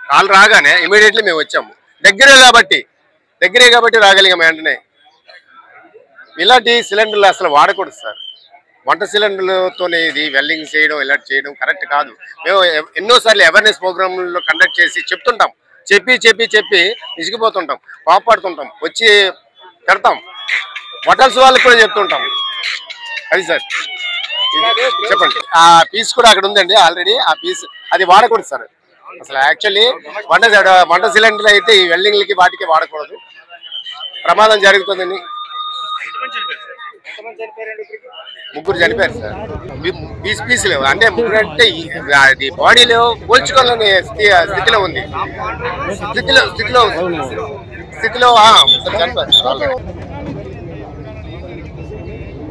Call రాగానే immediately మేము వచ్చాము. దగ్గరే కాబట్టి రాగలిగాము వెంటనే. ఇలాంటి సిలిండర్లు అసలు వాడకూడదు సార్. వంట సిలిండర్లతోనే ఇది వెల్డింగ్ చేయడం ఇలాంటి చేయడం కరెక్ట్ కాదు. మేము ఎన్నోసార్లు అవేర్నెస్ ప్రోగ్రాంలో కండక్ట్ చేసి చెప్తుంటాం. చెప్పి విసిగిపోతుంటాం, కోపడుతుంటాం, వచ్చి పెడతాం. హోటల్స్ వాళ్ళకి కూడా చెప్తుంటాం. అది సార్ చెప్పండి. ఆ పీస్ కూడా అక్కడ ఉందండి ఆల్రెడీ. ఆ పీస్ అది వాడకూడదు సార్. అసలు యాక్చువల్లీ వంట సిలిండర్లు అయితే ఈ వెల్డింగ్లకి వాటికి వాడకూడదు, ప్రమాదం జరుగుతుందని. 3 చనిపోయారు సార్. పీసులు అంటే 3 అంటే అది బాడీలో పోల్చుకోవాలనే స్థితిలో ఉంది. స్థితిలో చనిపోయారు.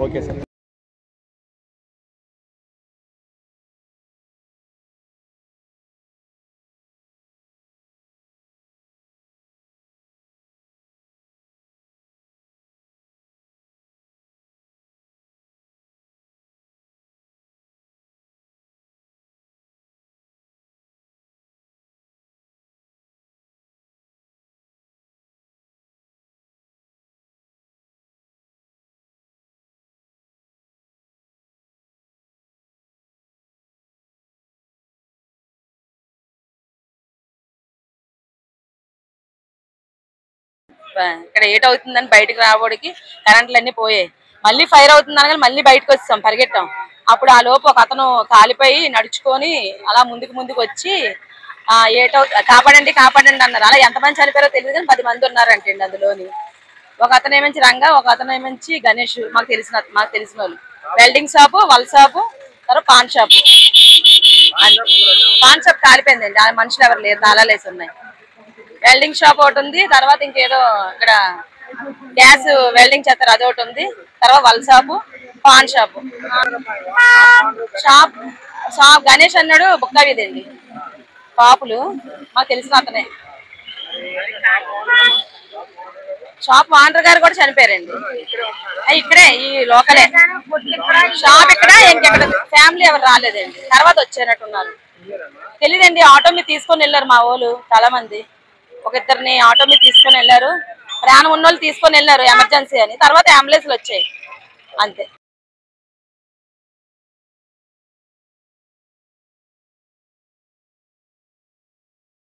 Okay sir. ఇక్కడ ఏట్ అవుతుందని బయటకు రావడానికి కరెంట్లన్నీ పోయాయి. మళ్ళీ ఫైర్ అవుతుందని మళ్ళీ బయటకు వచ్చాం, పరిగెట్టాం. అప్పుడు ఆ లోపు ఒక అతను కాలిపోయి నడుచుకొని అలా ముందుకు వచ్చి కాపాడండి అన్నారు. అలా ఎంతమంది చనిపోయారో తెలియదు కానీ 10 మంది ఉన్నారంటండి అందులోని. ఒక అతను ఏమంచి రంగా, ఒక అతను ఏమంచి గణేష్. మాకు తెలిసిన వాళ్ళు. వెల్డింగ్ షాపు, వల్ షాపు, తర్వాత పాన్ షాపు కాలిపోయిందండి. ఆ మనుషులు ఎవరు లేరు, తాళాలు వేసి ఉన్నాయి. వెల్డింగ్ షాప్ ఒకటి ఉంది, తర్వాత ఇంకేదో ఇక్కడ గ్యాస్ వెల్డింగ్ చేస్తారు అది ఒకటి ఉంది, తర్వాత వల్ shop, pan shop. Shop Ganesh అన్నాడు బుక్క వీధండి. పాపులు మాకు తెలిసిన అతనే. షాప్ ఓనర్ గారు కూడా చనిపోయారండి. ఇక్కడే ఈ లోకలే షాప్. ఇక్కడ ఇంకెక్కడ ఫ్యామిలీ ఎవరు రాలేదండి. తర్వాత వచ్చేనట్టున్నారు తెలీదండి. ఆటో మీద తీసుకొని వెళ్ళారు మా వాళ్ళు చాలా మంది. ఒక ఇద్దరిని ఆటో మీద తీసుకొని వెళ్ళారు. ప్రాణం ఉన్నోళ్ళు తీసుకొని వెళ్ళారు ఎమర్జెన్సీ అని. తర్వాత అంబులెన్స్లు వచ్చాయి అంతే.